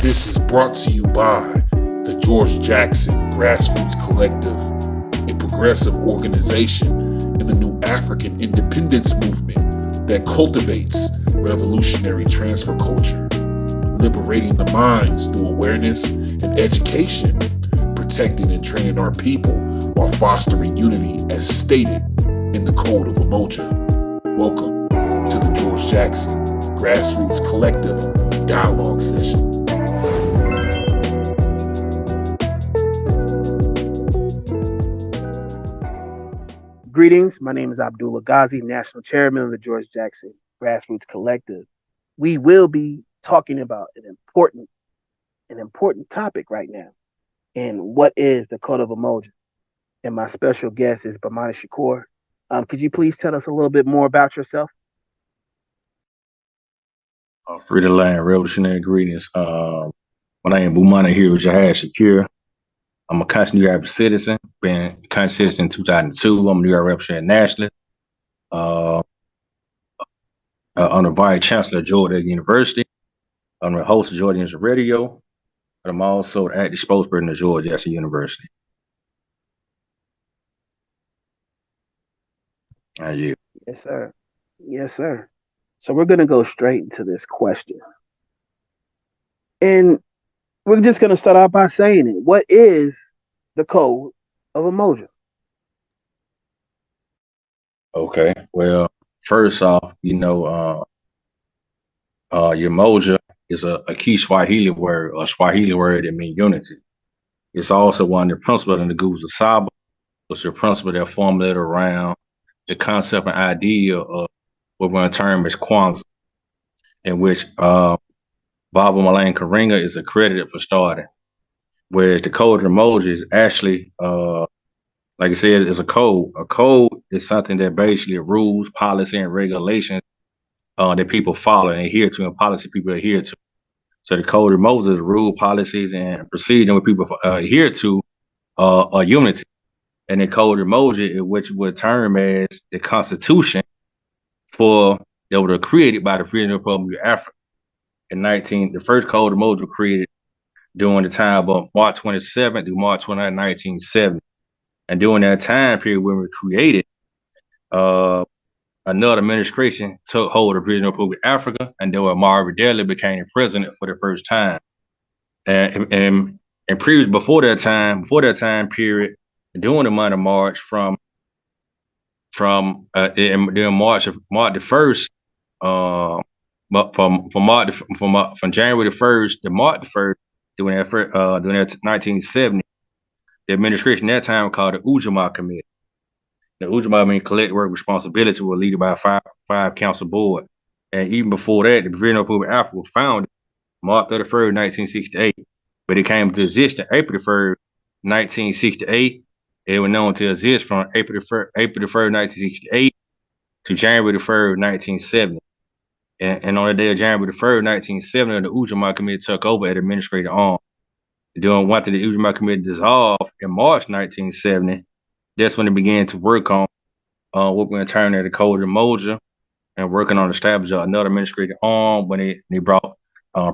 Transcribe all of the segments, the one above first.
This is brought to you by the George Jackson Grassroots Collective, a progressive organization in the new African independence movement that cultivates revolutionary transfer culture, liberating the minds through awareness and education, protecting and training our people while fostering unity as stated in the Code of Umoja. Welcome to the George Jackson Grassroots Collective Dialogue Session. Greetings, my name is Abdullah Ghazi, National Chairman of the George Jackson Grassroots Collective. We will be talking about an important topic right now. And what is the Code of Umoja? And my special guest is Bamani Shakur. Could you please tell us a little bit more about yourself? Free the land, revolutionary greetings. My name is Bamani here with Jahad Shakir. I'm a conscious New York citizen, been a conscious citizen in 2002. I'm a New York representative nationally. I'm the Vice Chancellor of Georgia University. I'm the host of Georgia University Radio. But I'm also the active spokesperson of Georgia Jackson University. Yes, sir. Yes, sir. So we're going to go straight into this question. And we're just going to start out by saying it. What is the Code of Umoja? Okay. Well, first off, Umoja is a key Swahili word that means unity. It's also one of the principles in the Guza Saba, which is a principle that formulated around the concept and idea of what we're going to term as Kwanzaa, in which Baba Malain Karinga is accredited for starting. Whereas the Code of Umoja is actually, like I said, is a code. A code is something that basically rules, policy, and regulations that people follow and adhere to, and policy people adhere to. So the Code of Umoja is rule, policies, and procedure what people adhere to are unity. And the Code of Umoja, which would term as the Constitution that was created by the Freedom Republic of Africa. The first Code of Umoja was created during the time of March 27th through March 29th, 1970. And during that time period when we created, another administration took hold of the Freedom Republic of Africa, and then Marvin Daly became president for the first time. And before that time period, during the month of March, from March the 1st, from January the 1st to March the 1st, during that 1970, the administration at that time was called the Umoja Committee. The Umoja means collective work responsibility, was led by a five council board. And even before that, the Freedom Republic of Africa was founded March 31st, 1968. But it came to existence April 1st, 1968. It was known to exist from April 1st, 1968 to January 1st, 1970. And on the day of January 1st, 1970, the Umoja Committee took over as administrative arm. After the Umoja Committee dissolved in March 1970, that's when they began to work on what we're going to term as the Code of Umoja, and working on establishing another administrative arm when they brought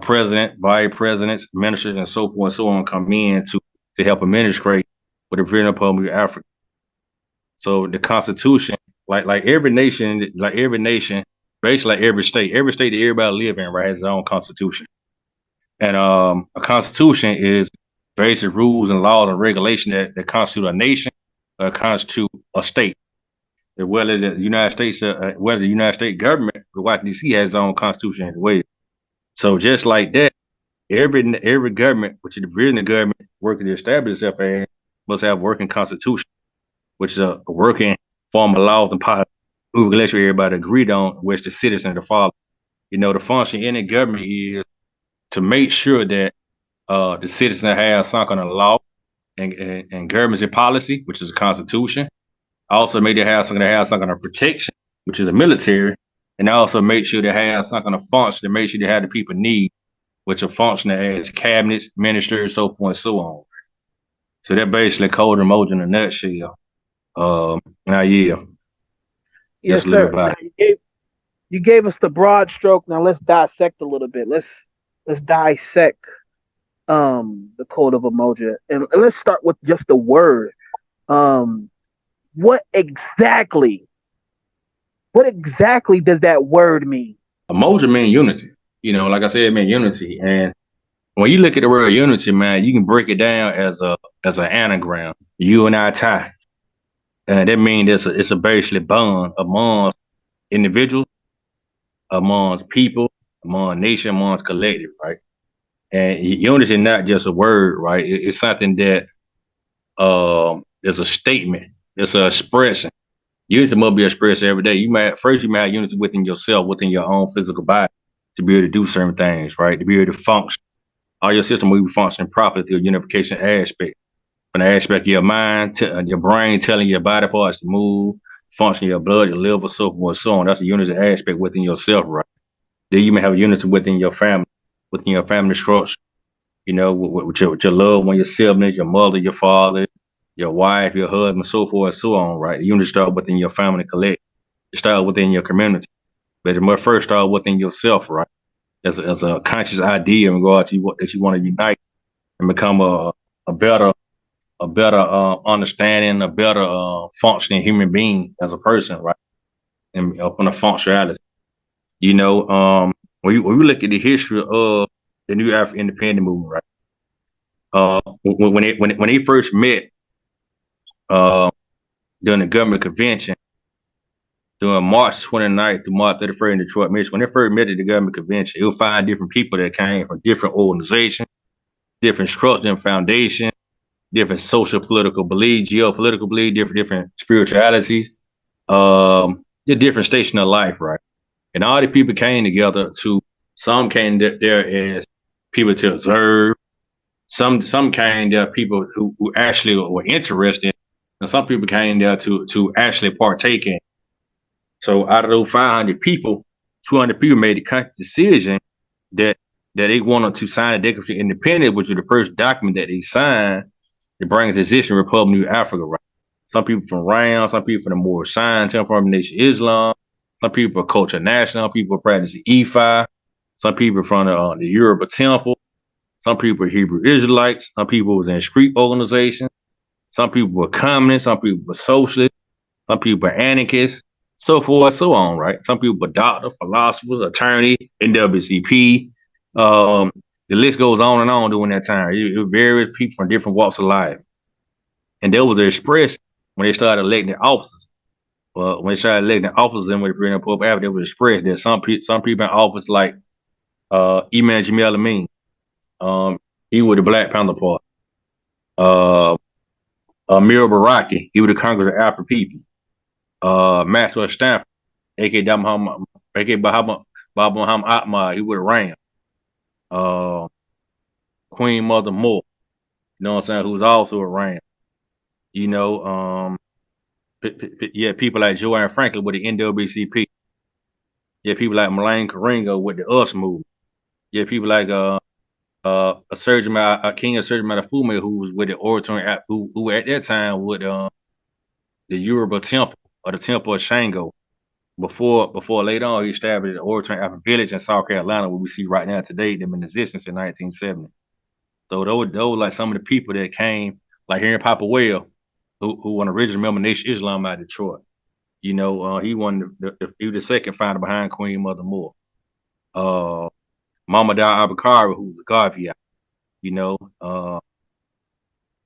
president, vice presidents, ministers, and so forth and so on come in to help administrate with the Freedom Republic of Africa. So the Constitution, like every nation, basically like every state that everybody live in, right, has its own Constitution. And a Constitution is basic rules and laws and regulations that constitute a nation or constitute a state. Whether the United States government, the Washington D.C. has its own Constitution as well. So just like that, every government, which is the British government working to establish itself as, must have a working Constitution, which is a working form of laws and policies regulation everybody agreed on, which the citizens are follow. The function in the government is to make sure that the citizen has some kind of law and government and policy, which is a constitution. Also make they have some kind of protection, which is the military, and also make sure they have some kind of function to make sure they have the people need, which are functioning as cabinets, ministers, so forth and so on. So that basically Code of Umoja in a nutshell. Yes, sir. You gave us the broad stroke. Now let's dissect a little bit. Let's dissect the code of Umoja, and let's start with just the word. Um, what exactly, what exactly does that word mean? Umoja mean unity. Like I said, it mean unity. And when you look at the word unity, man, you can break it down as an anagram. You and I tie. And that means it's a basically bond among individuals, amongst people, among nation, amongst collective, right? And unity is not just a word, right? It's something that is a statement. It's a expression. Unity must be expressed every day. You might have unity within yourself, within your own physical body, to be able to do certain things, right? To be able to function. All your system will be functioning properly through a unification aspect. From the aspect of your mind, your brain telling your body parts to move, function your blood, your liver, so forth, so on. That's a unity aspect within yourself, right? Then you may have a unity within your family structure, with your loved one, your siblings, your mother, your father, your wife, your husband, so forth, so on, right? The unity start within your family collect. It start within your community. But it must first start within yourself, right? As a conscious idea in regard to that you want to unite and become a better understanding, a better functioning human being as a person, right? And from a functionality. When we look at the history of the new African independent movement, right? When they first met uh, during the government convention during March 29th to March 31st in Detroit, Michigan, when they first met at the government convention, it was 5 different people that came from different organizations, different structures and foundations, different social political beliefs, geopolitical beliefs, different spiritualities, the different station of life, right? And all the people came together some came there as people to observe, some came there people who actually were interested, and some people came there to actually partake in. So out of those 500 people, 200 people made a conscious decision that they wanted to sign a Declaration of Independence, which was the first document that they signed to bring into existence Republic of New Africa, right? Some people from Ram, some people from the Moorish Sign Temple from Nation Islam, some people from Culture National, people practicing Ifa, some people from the Yoruba Temple, some people were Hebrew Israelites, some people was in street organizations, some people were communists, some people were socialists, some people were anarchists, so forth, so on, right? Some people were doctors, philosophers, attorney, NWCP. The list goes on and on during that time. It various people from different walks of life. And that was expressed when they started electing officers. Well, when they started electing officers and when they bring up Pope Avenue, it was expressed that some people in office like Imam Jamil Amin, he was the Black Panther Party. Amir Baraki, he was the Congress of African People. Maxwell Stanford, aka Baba Muhammad Atma, he was the Ram. Queen Mother Moore, you know what I'm saying, who's also a Ram. Yeah, people like Joanne Franklin with the NWCP. Yeah, people like Malaine Karingo with the US movement. Yeah, people like a surgeon, a king of surgeon Matafume who was with the Oratory, who at that time with the Yoruba Temple or the Temple of Shango. Before later on he established the Oratory African Village in South Carolina, where we see right now today, them in existence in 1970. So those like some of the people that came, like Henry Papa Well, who was an original member of Nation Islam out of Detroit. He he was the second founder behind Queen Mother Moore. Mama Dow Abakari, who was a Garvey. There are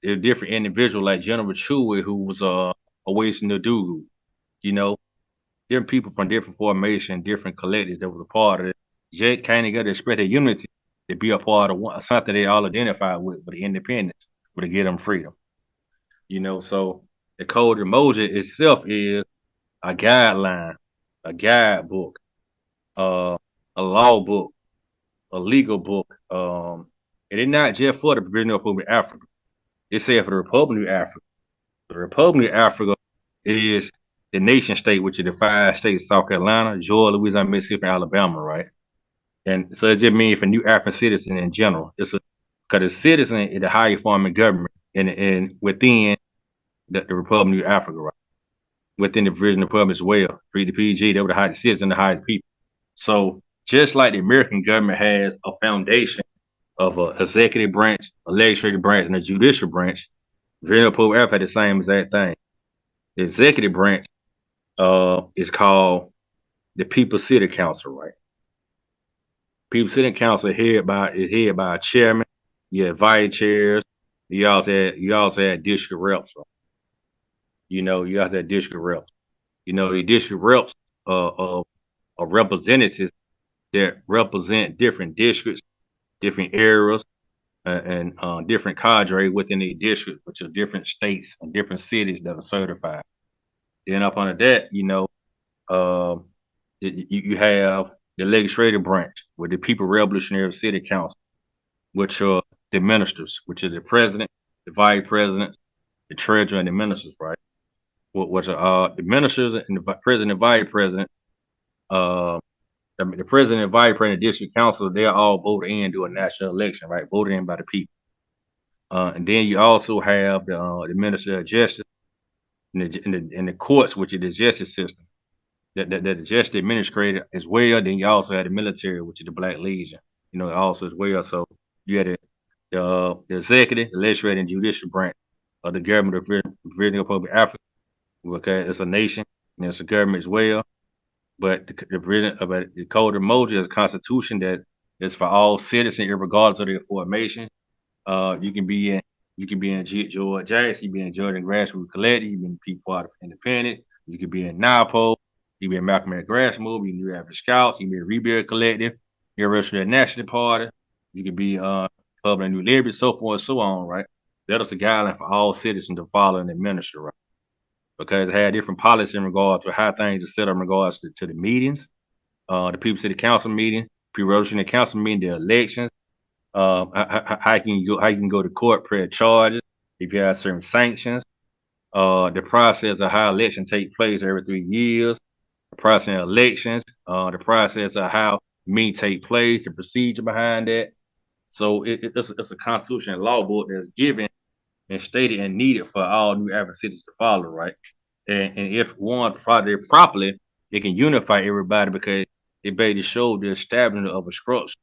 different individuals like General Chewy, who was a Waste Ndugu. You know, different people from different formations, different collectives that was a part of it. Jake came together to spread their unity, to be a part of something they all identify with the independence, to get them freedom. So the Code of Umoja itself is a guideline, a guidebook, a law book, a legal book. And it's not just for the Provisional Republic of Africa. It's said for the Republic of Africa. The Republic of Africa is the nation state, which is the 5 states: South Carolina, Georgia, Louisiana, Mississippi, and Alabama, right? And so it just means for new African citizen in general. Because the citizen is the highest form of government and within the Republic of Africa, right? Within the Provisional Republic as well. Free the PG, they were the highest citizen, the highest people. So just like the American government has a foundation of a executive branch, a legislative branch, and a judicial branch. Virginia Public Africa had the same exact thing. The executive branch is called the People's City Council, right? People's City Council is headed by a chairman. You have vice chairs. You also had district reps. Right? You also had district reps. The district reps are representatives that represent different districts, different areas, and different cadre within the district, which are different states and different cities that are certified. Then up under that, uh, you have the legislative branch with the People Revolutionary City Council, which are the ministers, which are the president, the vice presidents, the treasurer, and the ministers, right? Which are the ministers and the president and vice president. Uh, the president and vice president of the district council, they're all voted in during a national election, right? Voted in by the people. And then you also have the minister of justice and the courts, which is the justice system, that the justice administrator as well. Then you also have the military, which is the Black Legion, also as well. So you had the executive, the legislative, and judicial branch of the government of Virginia Public Africa. Okay, it's a nation and it's a government as well. But the Code of Umoja is a constitution that is for all citizens, regardless of their formation. You can be in George Jackson, you can be in Jordan Grassroots Collective, you can be in Peace Party Independent, you can be in NAPO, you can be in Malcolm X Grass Move, you can be in African Scouts, you can be in Rebuild Collective, University National Party, you can be Public New Liberty, so forth and so on, right? That is a guideline for all citizens to follow and administer, right? Because it had different policies in regard to how things are set up in regards to the meetings, the People City Council meeting, Pre-Revolutionary Council meeting, the elections, how you can go to court, press charges, if you have certain sanctions, the process of how elections take place every 3 years, the process of elections, the process of how meetings take place, the procedure behind that. So it's a constitutional law book that's given and stated and needed for all new African citizens to follow, right? And if one followed properly, it can unify everybody because it basically showed the establishment of a structure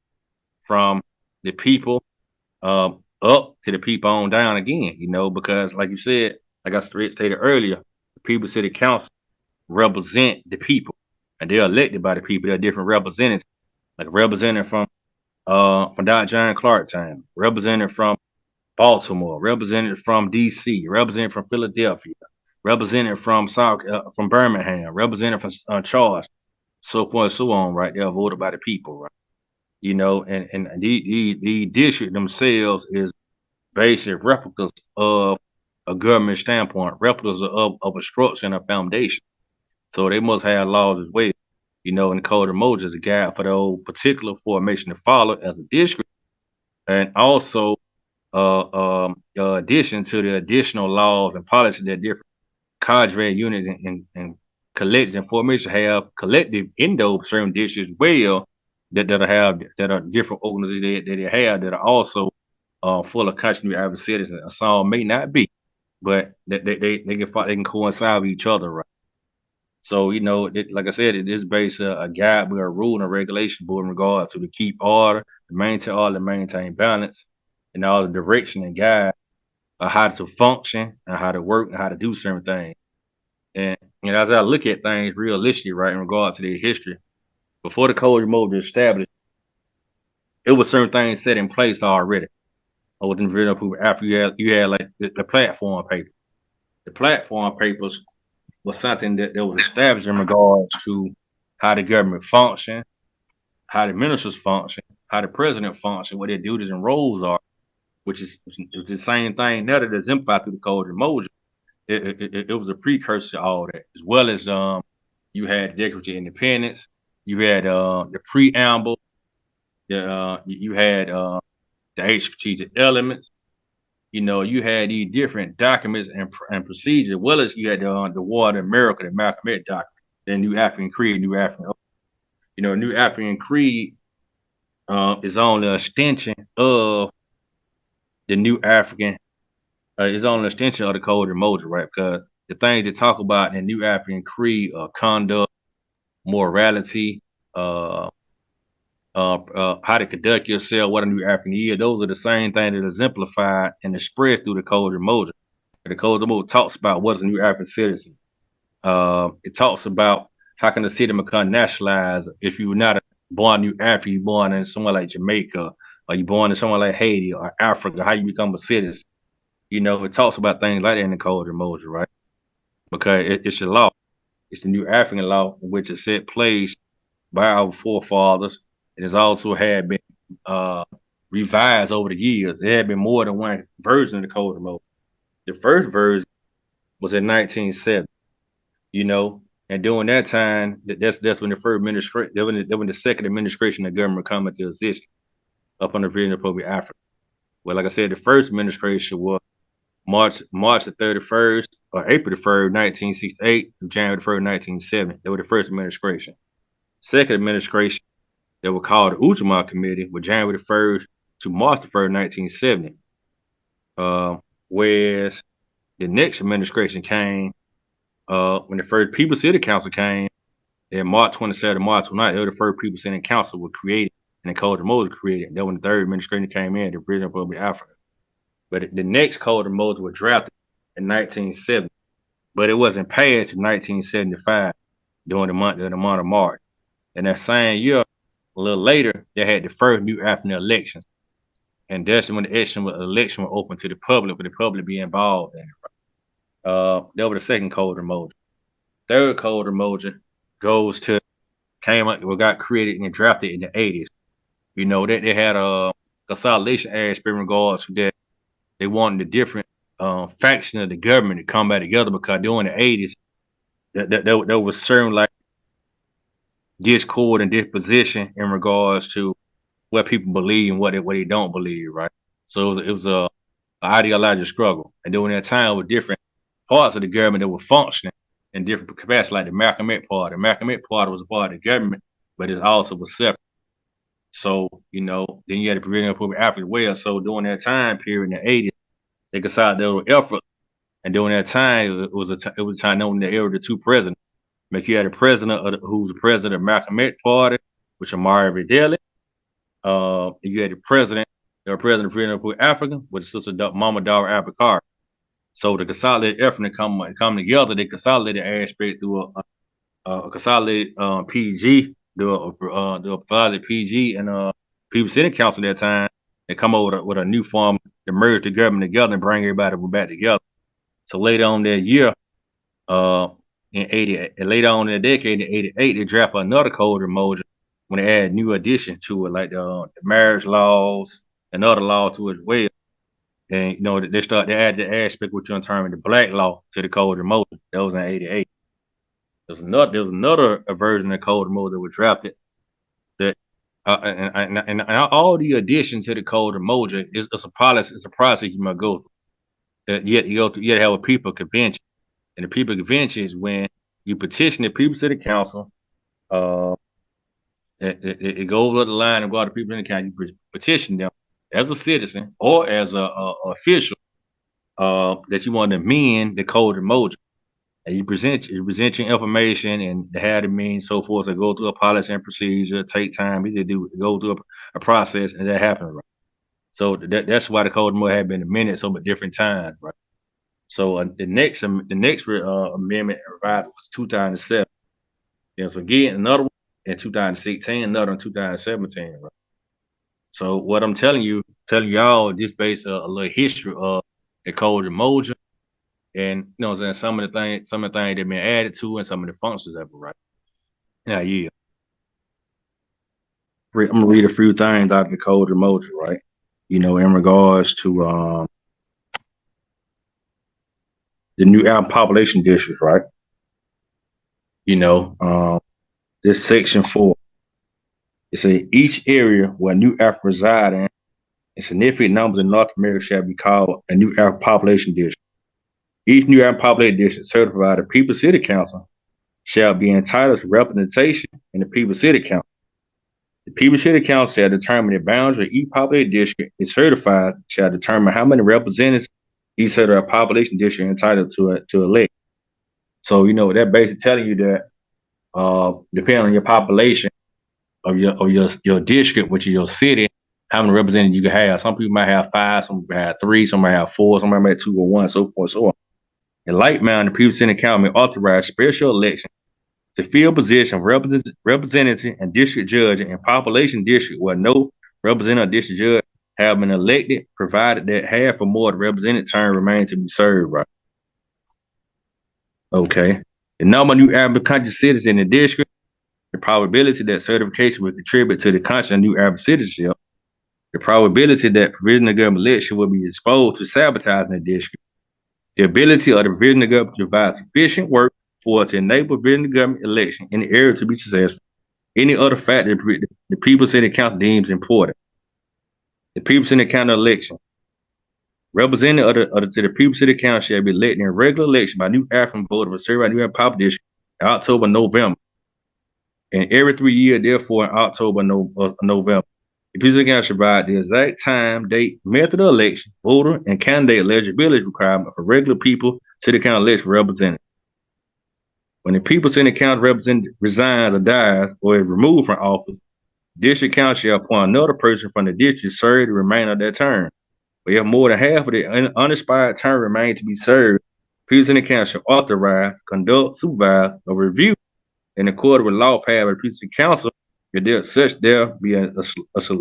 from the people up to the people on down again, because like you said, like I stated earlier, the People City Council represent the people and they're elected by the people. They're different representatives, like a representative from Dr. John Clark time, representative from Baltimore, representative from DC, representative from Philadelphia, representative from from Birmingham, representative from Charles, so forth and so on, right? They're voted by the people, right? And the district themselves is basically replicas of a government standpoint, replicas of a structure and a foundation. So they must have laws as well. And the Code of Umoja is a guide for those particular formation to follow as a district, and also addition to the additional laws and policies that different cadre units and collectives and formations have collective in those certain districts well that are different organizations that they have that are also full of continuity of citizens. Some may not be, but they can coincide with each other, right? So like I said, it is based a guide with a rule and a regulation board in regard to keep order, to maintain balance, and all the direction and guide of how to function and how to work and how to do certain things. And as I look at things realistically, right, in regard to their history, before the Code of Umoja was established, it was certain things set in place already. Within after you had like the platform paper. The platform papers was something that was established in regards to how the government function, how the ministers function, how the president function, what their duties and roles are, which is the same thing now that is exemplified through the Code of Umoja. It was a precursor to all that, as well as you had the Declaration of Independence, you had the preamble, you had the 8 strategic elements, you had these different documents and procedures, as well as you had the War of America, the Malcolm X document, the New African Creed, New African Creed is on the extension of the New African. Is on an extension of the Code of Umoja, right? Because the things they talk about in the New African Creed are conduct, morality, how to conduct yourself, what a new African is. Those are the same things that are exemplified and expressed through the Code of Umoja. The Code of Umoja talks about what is a new African citizen. It talks about how can a citizen become nationalized if you're not born in New Africa, you're born in somewhere like Jamaica, or you're born in somewhere like Haiti or Africa, how you become a citizen. You know, it talks about things like that in the Code of Umoja, right? Because it's a law. It's the new African law, which is set place by our forefathers. It has also had been uh, revised over the years. There had been more than one version of the Code of Umoja. The first version was in 1970. You know, and during that time, that's when the first administration, when the second administration of government come into existence up under the Republic of Africa. Well, like I said, the first administration was March the 31st or April the 1st, 1968 to January the 1st, 1970. That was the first administration. Second administration, that was called the Umoja Committee, was January the 1st to March the 1st, 1970. Whereas the next administration came when the first People City Council came, in March 27th, March 29th, the first People City Council was created and the Code of Moses created. Then when the third administration came in, the British Republic of Africa. But the next Code of Moses was drafted in 1970, but it wasn't passed in 1975 during the month of March. And that same year, a little later, they had the first new African elections. And that's when the election was open to the public, for the public to be involved in it. That was the second Code of Moses. Third Code of Moses got created and drafted in the 80s. You know, they had a consolidation aspect in regards to that. They wanted the different faction of the government to come back together, because during the 80s, there was certain like discord and disposition in regards to what people believe and what they don't believe, right? So it was a ideological struggle. And during that time, with different parts of the government that were functioning in different capacities, like the Malcolm X Party. The Malcolm X Party was a part of the government, but it also was separate. So, you know, then you had the Provisional Republic of Africa as well. So during that time period in the 80s, they decided there was effort. And during that time, it was a time known in the era of the two presidents. Like you had a president who's the president of Malcolm X Party, which is Marvin Daly. You had the president of the Provisional Republic of Africa, which is Sister Mama Dara Abakar. So the consolidated effort to come together, they consolidated aspect through a consolidated PG, do a consolidated PG and People City Council at that time. They come over with a new form to merge the government together and bring everybody back together. So later on that year, in 80, and later on in the decade, in 88, they draft another Code of Umoja when they add new additions to it, like the marriage laws and other laws to it as well. And you know, they add the aspect which you term the black law to the Code of Umoja. That was in 88. There was another version of the Code of Umoja that was drafted. That and all the additions to the Code of Umoja is a policy. It's a process you must go through. You have to have a people convention, and the people convention is when you petition the People City Council. It goes over the line and go to the people in the county. You petition them as a citizen or as a official that you want to amend the Code of Umoja. And you present your information and how to mean so forth. So go through a policy and procedure, take time. Go through a process, and that happens, right? So that's why the Code of Umoja had been amended so many different times, right? So the next amendment revised was 2007. And so again, another one in 2016, another in 2017, right? So what I'm telling y'all, just based a little history of the Code of Umoja, and you know what I'm saying, some of the things that been added to and some of the functions of it, right? Yeah. I'm gonna read a few things out of the Code of Umoja, right? You know, in regards to the new African population districts, right? You know, this section 4. It says each area where new Africa reside in significant numbers in North America shall be called a new African population district. Each new African population district certified by the People City Council shall be entitled to representation in the People City Council. The People City Council shall determine the boundaries of each populated district. Is certified shall determine how many representatives each certified population district entitled to elect. So you know that basically telling you that depending on your population, your district, which is your city, how many representatives you can have. Some people might have 5, some might have 3, some might have 4, some might have 2 or 1, so forth, so on. In like manner, the people sitting in council may authorize special elections to fill position of representative and district judge in population district where no representative district judge have been elected, provided that half or more of the representative term remain to be served, right? Okay. The number of new African country citizens in the district, the probability that certification will contribute to the country of new African citizenship, the probability that provisional government election will be exposed to sabotaging the district, the ability of the provisional government to provide sufficient work for to enable provisional government election in the area to be successful, any other factor the people city council deems important. The people city council election. Representative to the people city council shall be elected in regular election by new African voters of certified new African population district in October, November. And every 3 years, therefore, in October, November. The people city council shall provide the exact time, date, method of election, voter, and candidate eligibility requirement for regular people city council election representatives. When the people city council representative resigns or dies or is removed from office, district council shall appoint another person from the district to serve the remainder of their term. But if more than half of the unexpired term remains to be served, people city council shall authorize, conduct, supervise, or review in accordance with law passed by the people city council. If there be a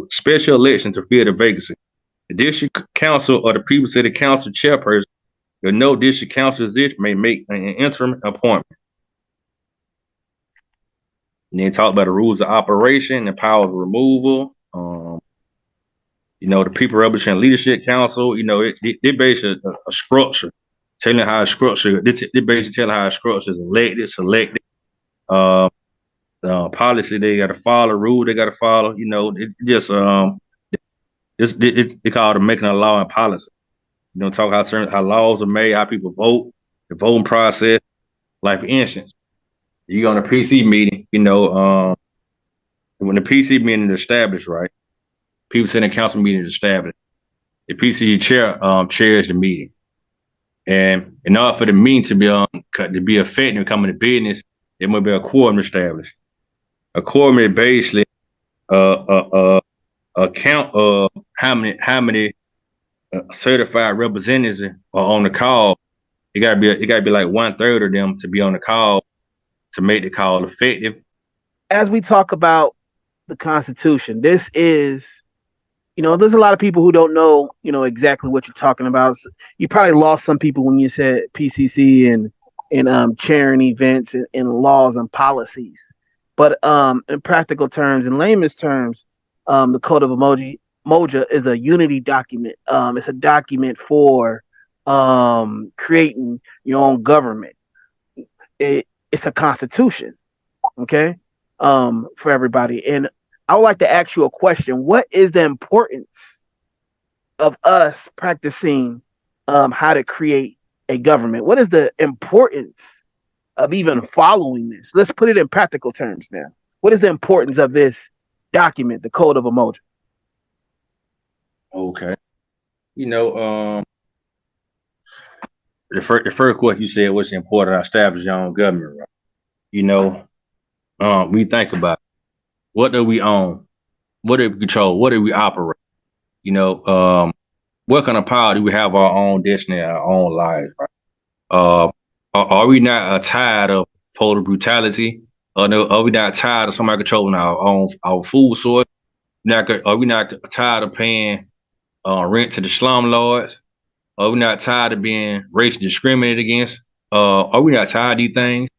special election to fill the vacancy. The district council or the people city council chairperson, if no district council exists, may make an interim appointment. And then talk about the rules of operation and power of removal. The People Representation Leadership Council, they basically a structure, telling how a structure, they basically tell how a structure is elected, selected, policy they got to follow, rule they got to follow. They call it making a law and policy. Talk how laws are made, how people vote, the voting process. Like for instance, you go on a PC meeting, when the PC meeting is established, right? People sitting in council meeting is established. The PC chair chairs the meeting, and in order for the meeting to be effective and come into business, there must be a quorum established. A quorum is basically a count of how many certified representatives are on the call. It gotta be like 1/3 of them to be on the call to make the call effective. As we talk about the Constitution, this is, there's a lot of people who don't know, exactly what you're talking about. So you probably lost some people when you said PCC and chairing events and laws and policies. But in practical terms, in layman's terms, the Code of Umoja is a unity document. It's a document for creating your own government. It's a constitution, okay, for everybody. And I would like to ask you a question. What is the importance of us practicing how to create a government? What is the importance of even following this? Let's put it in practical terms now. What is the importance of this document, the Code of Umoja? Okay. The first question you said was important to establish your own government, right? We think about what do we own? What do we control? What do we operate? What kind of power do we have our own destiny, our own lives, right? Are we not tired of police brutality? Are we not tired of somebody controlling our food source? Are we not tired of paying rent to the slumlords? Are we not tired of being racially discriminated against? Are we not tired of these things?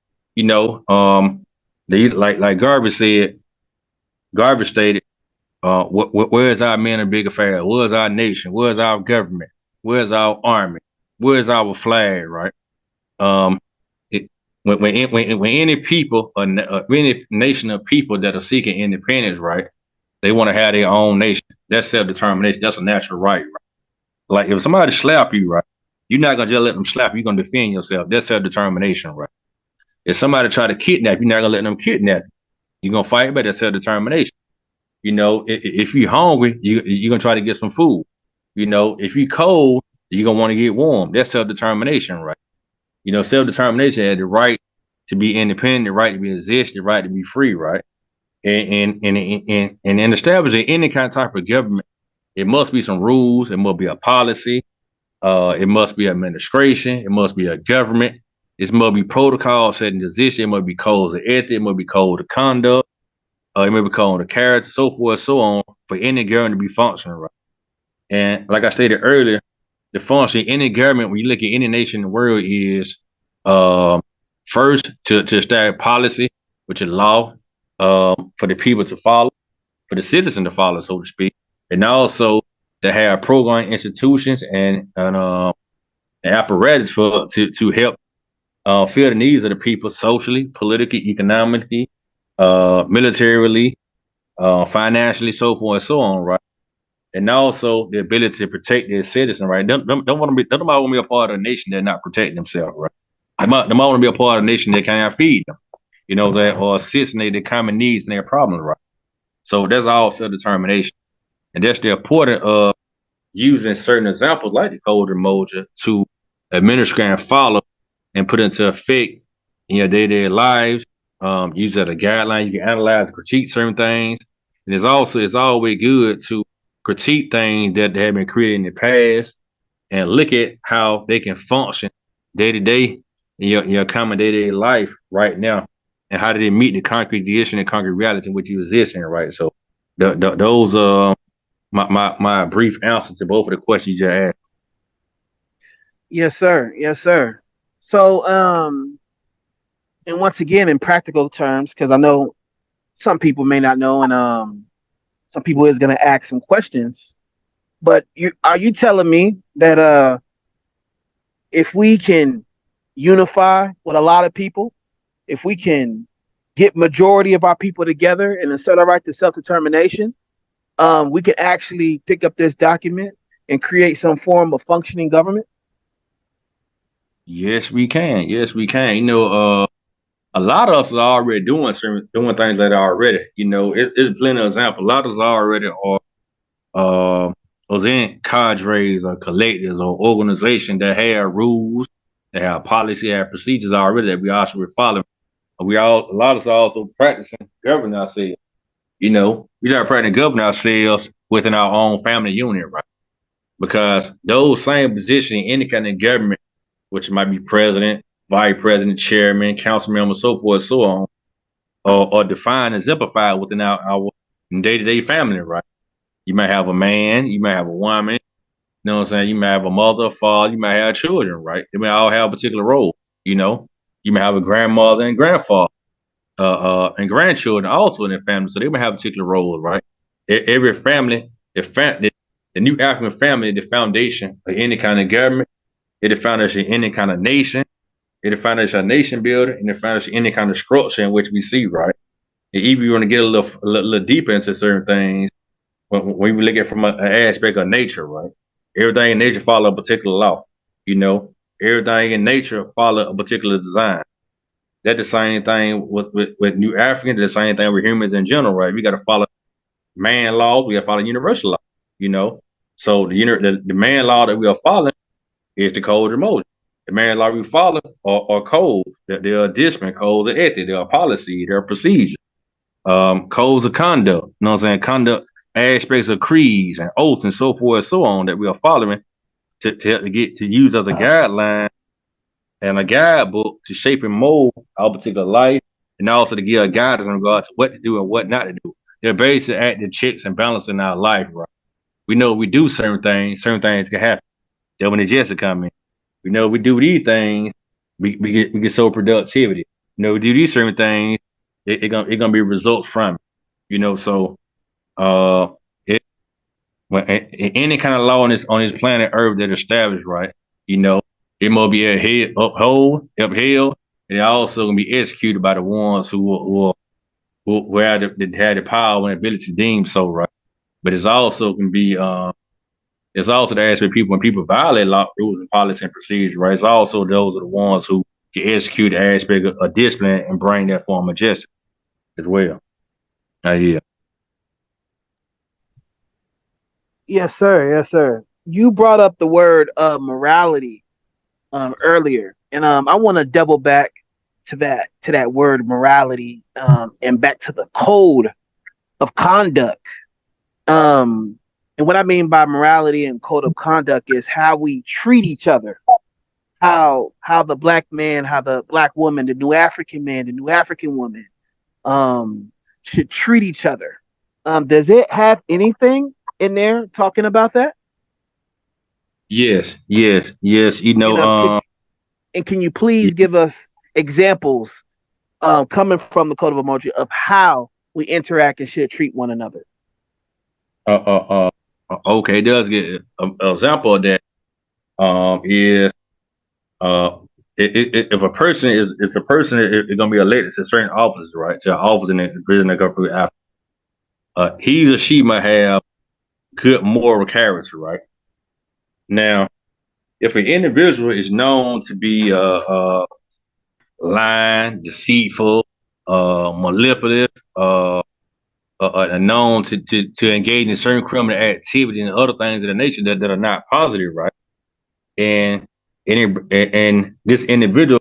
Like Garvey said, Garvey stated, where is our men of big affairs? Where is our nation? Where is our government? Where is our army? Where is our flag, right? When any people, any nation of people that are seeking independence, right, they want to have their own nation. That's self-determination. That's a natural right, right? Like if somebody slap you, right, you're not gonna just let them slap you. You're gonna defend yourself. That's self-determination, right? If somebody try to kidnap you, you're not gonna let them kidnap you. You're gonna fight back. That's self-determination. If you're hungry, you're gonna try to get some food. If you're cold, you're gonna want to get warm. That's self-determination, right? Self-determination has the right to be independent, the right to be exist, the right to be free, right? And in establishing any kind of type of government, it must be some rules. It must be a policy. It must be administration. It must be a government. It must be protocol setting decision. It must be codes of ethics. It must be code of conduct. It must be code of character, so forth, so on, for any government to be functioning right. And like I stated earlier, the function of any government, when you look at any nation in the world, is um, first to establish policy, which is law, for the people to follow, for the citizen to follow, so to speak, and also to have program institutions and apparatus to help fill the needs of the people socially, politically, economically, militarily, financially, so forth and so on, right? And also the ability to protect their citizens, right? Don't want to be, don't nobody want to be a part of a nation that not protecting themselves, right? They might want to be a part of a nation that can't feed them, you know, that or assist in their common needs and their problems, right? So that's all self-determination. And that's the importance of using certain examples like the code of Umoja to administer and follow and put into effect in your day-to-day lives. Use it as a guideline. You can analyze and critique certain things. And it's always good to critique things that have been created in the past and look at how they can function day to day in your common day-to-day life right now. And how do they meet the concrete condition and concrete reality in which you exist in, right? So those my brief answer to both of the questions you just asked. Yes, sir. Yes, sir. So, and once again, in practical terms, because I know some people may not know, and some people is going to ask some questions. But you telling me that if we can unify with a lot of people, if we can get majority of our people together and assert our right to self determination, we can actually pick up this document and create some form of functioning government? Yes, we can. Yes, we can. You know, a lot of us are already doing things like that already. You know, it's plenty of examples. A lot of us already are uh was in cadres or collectives or organizations that have rules, that have policy, have procedures already that we all should be following. A lot of us are also practicing governing ourselves. You know, we start practicing governing ourselves within our own family unit, right? Because those same positions in any kind of government, which might be president, vice president, chairman, council member, so forth, so on, are defined and exemplified within our day-to-day family, right? You might have a man, you might have a woman, you know what I'm saying? You might have a mother, a father, you might have children, right? They may all have a particular role, you know? You may have a grandmother and grandfather, and grandchildren also in their family, so they may have particular roles, right? Every family, the new African family, the foundation of any kind of government, it the foundation of any kind of nation, it the foundation of nation builder, and the foundation of any kind of structure in which we see, right? And even if you want to get a little deeper into certain things, when we look at it from an aspect of nature, right? Everything in nature follow a particular law, you know. Everything in nature follow a particular design. That's the same thing with New Africans. The same thing with humans in general, right? We got to follow man laws. We got to follow universal law, you know. So the man law that we are following is the code of Moses. The man law we follow are codes. There are discipline codes of ethics. There are policies. There are procedures. Codes of conduct. You know what I'm saying? Conduct aspects of creeds and oaths and so forth and so on that we are following to get to use as a guideline and a guidebook to shape and mold our particular life, and also to give a guidance in regards to what to do and what not to do. They're basically acting checks and balances in our life, right? We know we do certain things can happen. Then when the Jets come in, we know we do these things, we get so productivity. You know, we do these certain things, it gonna be results from it. You know, so it when any kind of law on this planet Earth that established, right? You know, it must be upheld, and it also gonna be executed by the ones who have the power and ability to deem so, right? But it's also can be it's also the aspect of people when people violate law, rules, and policy and procedure, right? It's also those are the ones who can execute the aspect of discipline and bring that form of justice as well. Yeah. Yes, sir. Yes, sir. You brought up the word morality earlier, and I want to double back to that word morality, and back to the code of conduct. And what I mean by morality and code of conduct is how we treat each other, how the black man, how the black woman, the new African man, the new African woman, should treat each other. Does it have anything in there talking about that? Yes, yes, yes. You know, And can you please give us examples, coming from the code of emoji, of how we interact and should treat one another? okay, it does get an example of that. Is uh, if a person is going to be elected to certain offices, right, to an office in the president of Africa, he or she might have good moral character, right? Now, if an individual is known to be lying, deceitful, manipulative, known to engage in certain criminal activity and other things of the nature that are not positive, right? And and this individual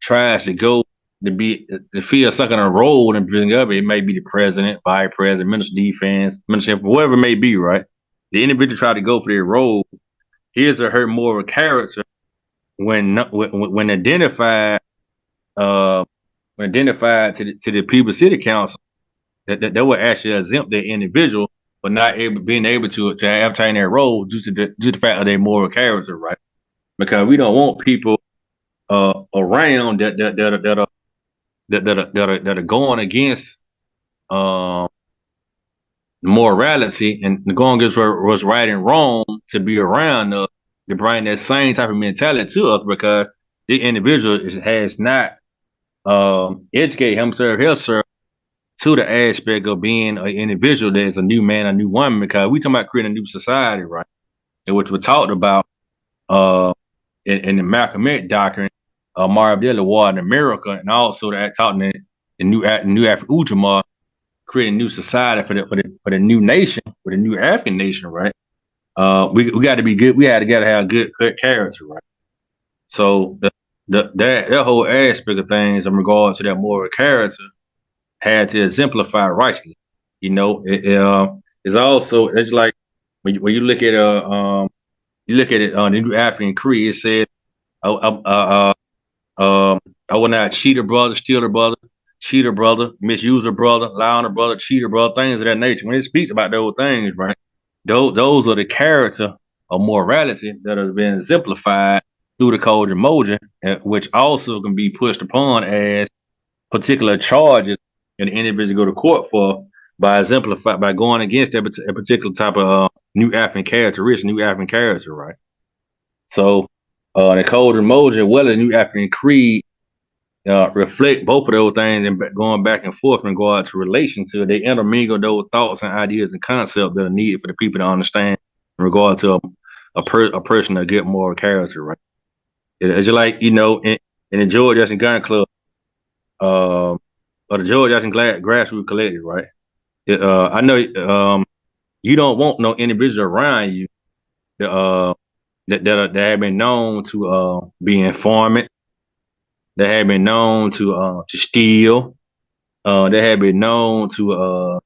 tries to go to fill some kind of role and bring up. It may be the president, vice president, minister of defense, minister, whatever it may be, right? The individual try to go for their role. His or her moral character, when identified, uh, when identified to the people city council, that would actually exempt the individual for not being able to obtain their role due to the fact of their moral character, right? Because we don't want people around that are going against morality and going against what's right and wrong to be around us, to bring that same type of mentality to us, because the individual has not educated herself to the aspect of being an individual that is a new man, a new woman, because we talking about creating a new society, right? And which we talked about in the Malcolm X doctrine, Marabella War in America, and also that talking the new African Umoja, creating a new society for the new nation, for the new African nation, right? We got to be good. We got to have good character, right? So that whole aspect of things in regards to that moral character had to exemplify righteousness. You know, it's also, it's like when you look at the new African Creed. It said, I will not cheat a brother, steal a brother, cheat a brother, misuse a brother, lie on a brother, cheat a brother, things of that nature. When it speaks about those things, right? Those are the character of morality that has been exemplified through the code of Umoja, which also can be pushed upon as particular charges an individual go to court for by going against a particular type of new African characteristic, new African character, right? So the code of Umoja, well, the new African creed reflect both of those things, and going back and forth in regard to relation to, they intermingle those thoughts and ideas and concepts that are needed for the people to understand in regard to a person of good moral character, right? It's just like, you know, in the George Jackson Gun Club, or the George Jackson Grassroots Collective, right? I know you don't want no individual around you that have been known to be informant, that have been known to steal, that have been known to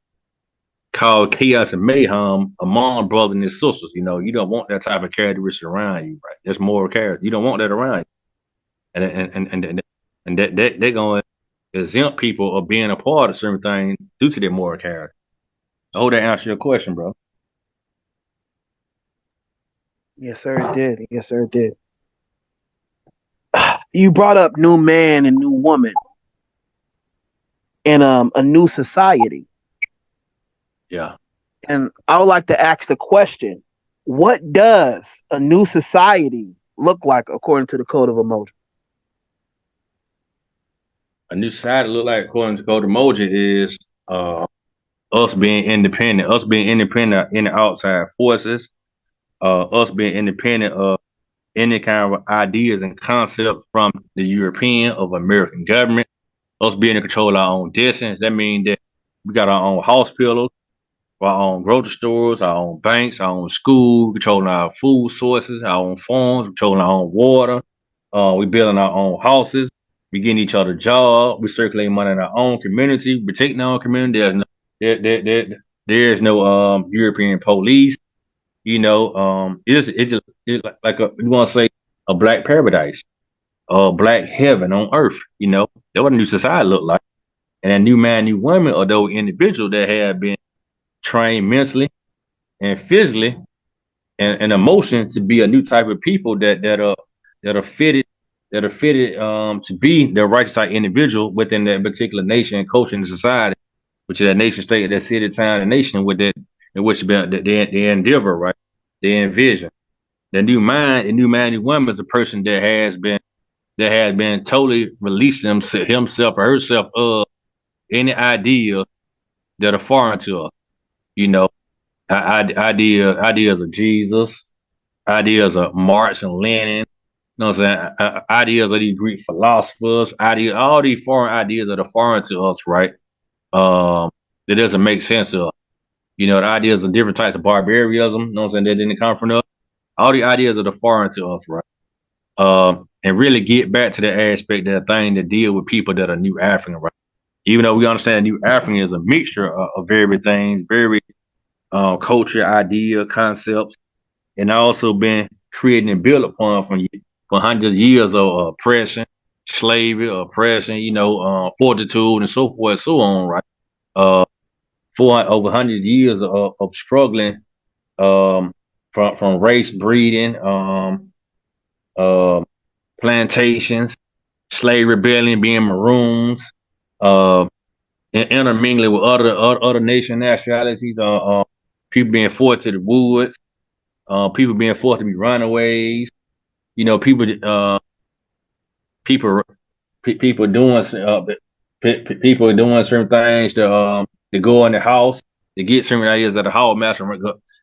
cause chaos and mayhem among brothers and sisters. You know, you don't want that type of characteristic around you, right? That's moral character. You don't want that around you, and that they're going to exempt people of being a part of certain things due to their moral character. I hope that answers your question, bro. Yes, sir, it did. Yes, sir, it did. You brought up new man and new woman and a new society. Yeah. And I would like to ask the question, what does a new society look like according to the code of Umoja? A new society look like according to code of Umoja is us being independent, in the outside forces, us being independent of any kind of ideas and concepts from the European of American government, us being in control of our own destiny. That means that we got our own hospitals, our own grocery stores, our own banks, our own schools, controlling our food sources, our own farms, controlling our own water. We building our own houses, We getting each other jobs. We circulating money in our own community. We protecting our own community. There's no European police. It's like a, you want to say, a black paradise, a black heaven on earth. That what a new society look like. And a new man, new woman, or those individuals that have been trained mentally and physically and emotion to be a new type of people that are fitted to be the right type individual within that particular nation and culture and society, which is that nation state, that city, town, and nation with that in which they endeavor, right? They envision. The new man, new woman is a person that has been totally released himself or herself of any ideas that are foreign to us. You know, ideas of Jesus, ideas of Marx and Lenin. You know what I'm saying? Ideas of these Greek philosophers, all these foreign ideas that are foreign to us, right? That doesn't make sense to us. The ideas of different types of barbarism, you know what I'm saying, that didn't come from us. All the ideas that are foreign to us, right? And really get back to the aspect, that thing to deal with people that are new African, right? Even though we understand new African is a mixture of everything, very culture, idea, concepts, and also been created and built upon for hundreds of years of oppression, slavery, oppression, fortitude, and so forth and so on, right? Uh, for over 100 years of struggling from race breeding, uh, plantations, slave rebellion, being maroons, uh, intermingling with other nation nationalities, people being forced to the woods, people being forced to be runaways, people people people doing people doing certain things to go in the house, to get certain ideas of the house master.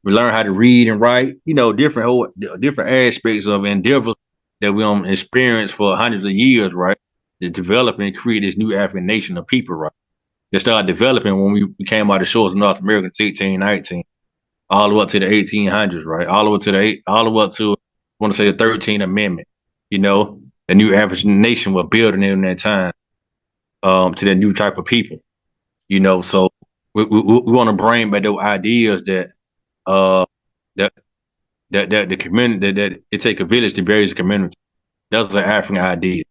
We learn how to read and write. Different aspects of endeavors that we experience for hundreds of years, right? To develop and create this new African nation of people, right? That started developing when we came out of the shores of North America in 1819, all the way up to the 1800s, right? All the way up to, I want to say, the 13th Amendment. The new African nation was building in that time, to that new type of people. So we want to bring back those ideas that uh that that the community that it take a village to build a community. That's an African idea.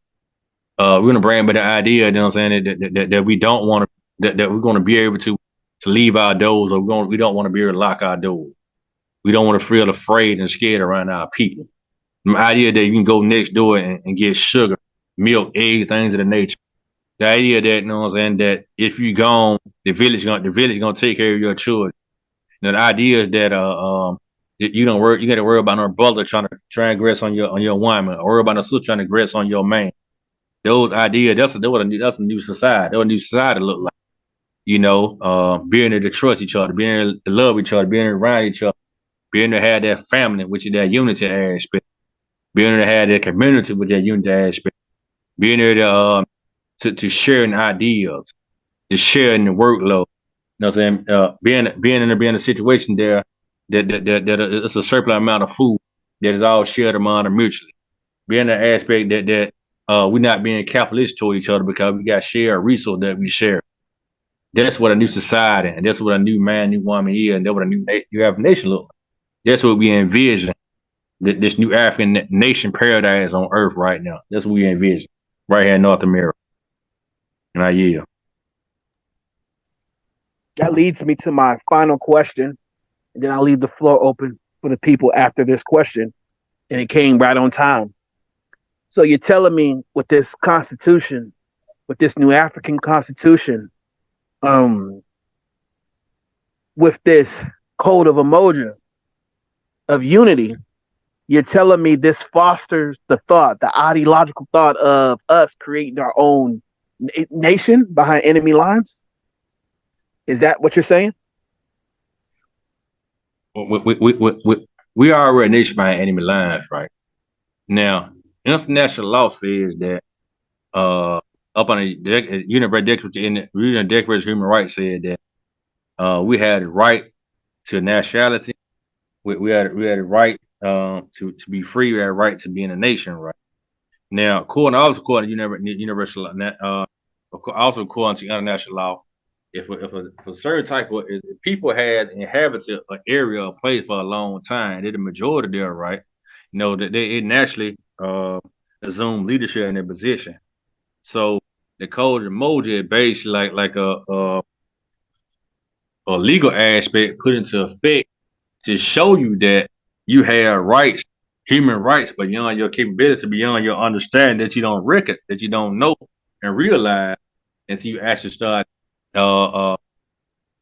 We're gonna bring back the idea, you know what I'm saying, that we don't want to, that we're gonna be able to leave our doors, or we don't want to be able to lock our doors. We don't want to feel afraid and scared around our people. The idea that you can go next door and get sugar, milk, eggs, things of the nature. The idea that, you know what I'm saying, that if you gone, the village gonna take care of your children. The idea is that that you got to worry about no brother trying to transgress on your woman, or worry about no sister trying to aggress on your man. Those ideas, that's a new society. That's what a new society look like. Being able to trust each other, being able to love each other, being around each other, being able to have that family, which is that unity aspect, being able to have that community with that unity aspect, being able to sharing ideas, to sharing the workload. You know what I'm saying? Being in a situation there that it's a surplus amount of food that is all shared among them mutually. Being the aspect that we're not being capitalist to each other because we got shared resource that we share. That's what a new society, and that's what a new man, new woman is, and that's what a new African nation look like. That's what we envision. This new African nation paradise on Earth right now. That's what we envision right here in North America. And I yield. That leads me to my final question, and then I'll leave the floor open for the people after this question. And it came right on time. So you're telling me with this constitution, with this new African constitution, um, with this code of Umoja of unity, you're telling me this fosters the thought, the ideological thought of us creating our own nation behind enemy lines? Is that what you're saying? We are already a nation by enemy lines, right? Now, international law says that up on the Universal Declaration of Human Rights said that we had a right to nationality. We had a right to be free. We had a right to be in a nation, right? Now, according to universal, also according to international law, if a certain type of if people had inhabited an area or place for a long time, they're the majority there, right? You know that they it naturally assume leadership in their position. So the code of Umoja is basically like a legal aspect put into effect to show you that you have rights, human rights, beyond your capability, beyond your understanding that you don't reckon, that you don't know and realize until you actually start uh,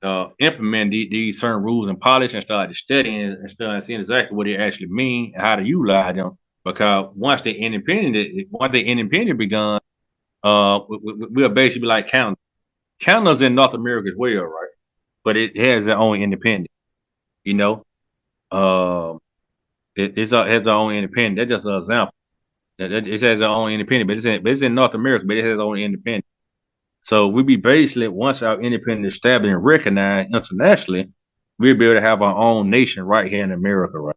uh, implement these certain rules and policies and start studying and start seeing exactly what they actually mean and how to utilize them. Because once they independent begun, we'll basically be like Canada. Canada's in North America as well, right? But it has their own independence, you know. Um, it has their own independence. That's just an example. It has their own independence, but it's in North America, but it has its own independence. So we be basically once our independence established and recognized internationally, we'll be able to have our own nation right here in America, right?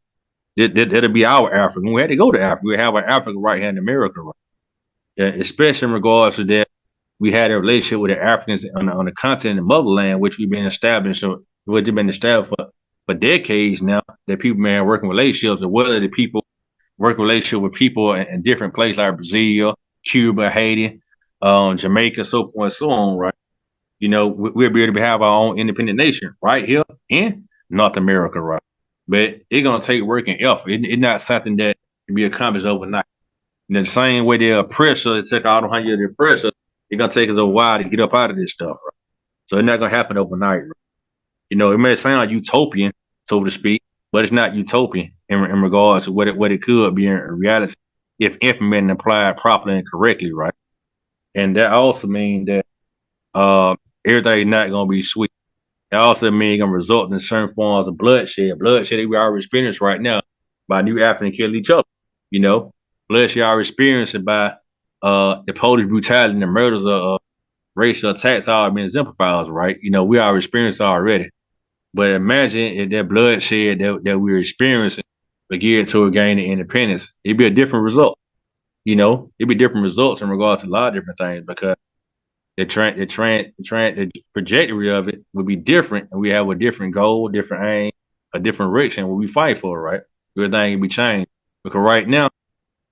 That'll be our Africa. When we had to go to Africa, we have our Africa right here in America, right? Yeah, especially in regards to that, we had a relationship with the Africans on the continent and motherland, which we've been established, so which have been established for decades now. That people man working relationships, or whether the people work relationship with people in different places like Brazil, Cuba, Haiti, Jamaica, so forth and so on, right? You know, we'll be able to have our own independent nation right here in North America, right? But it's gonna take work and effort. It's not something that can be accomplished overnight. In the same way they oppress us, it took all the 100 years to oppress us, it's gonna take us a while to get up out of this stuff, right? So it's not gonna happen overnight, right? You know, it may sound utopian, so to speak, but it's not utopian in regards to what it could be in reality if implemented and applied properly and correctly, right? And that also means that uh, everything's not gonna be sweet. It also means it's gonna result in certain forms of bloodshed. Bloodshed that we already experience right now by new Africans killing each other. You know, bloodshed already experienced by the police brutality and the murders of racial attacks already been exemplified, right? You know, we already experienced already. But imagine if that bloodshed that we're experiencing geared toward gaining independence, it'd be a different result. You know, it'd be different results in regards to a lot of different things because the trajectory of it would be different, and we have a different goal, different aim, a different direction what we fight for, right? Everything can be changed because right now,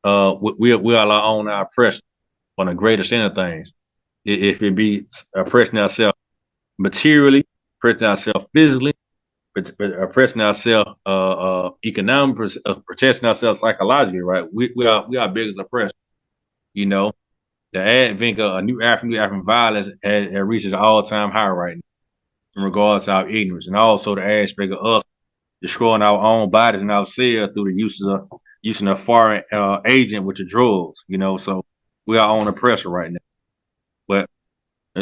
we are our own our oppressor on the greater extent of things. If it be oppressing ourselves materially, oppressing ourselves physically, oppressing ourselves economically, protecting ourselves psychologically, right? We are biggest oppressor. You know, the advent of new African violence has reached an all time high right now in regards to our ignorance, and also the aspect of us destroying our own bodies and ourselves through the using a foreign agent with the drugs. You know, so we are on the pressure right now. But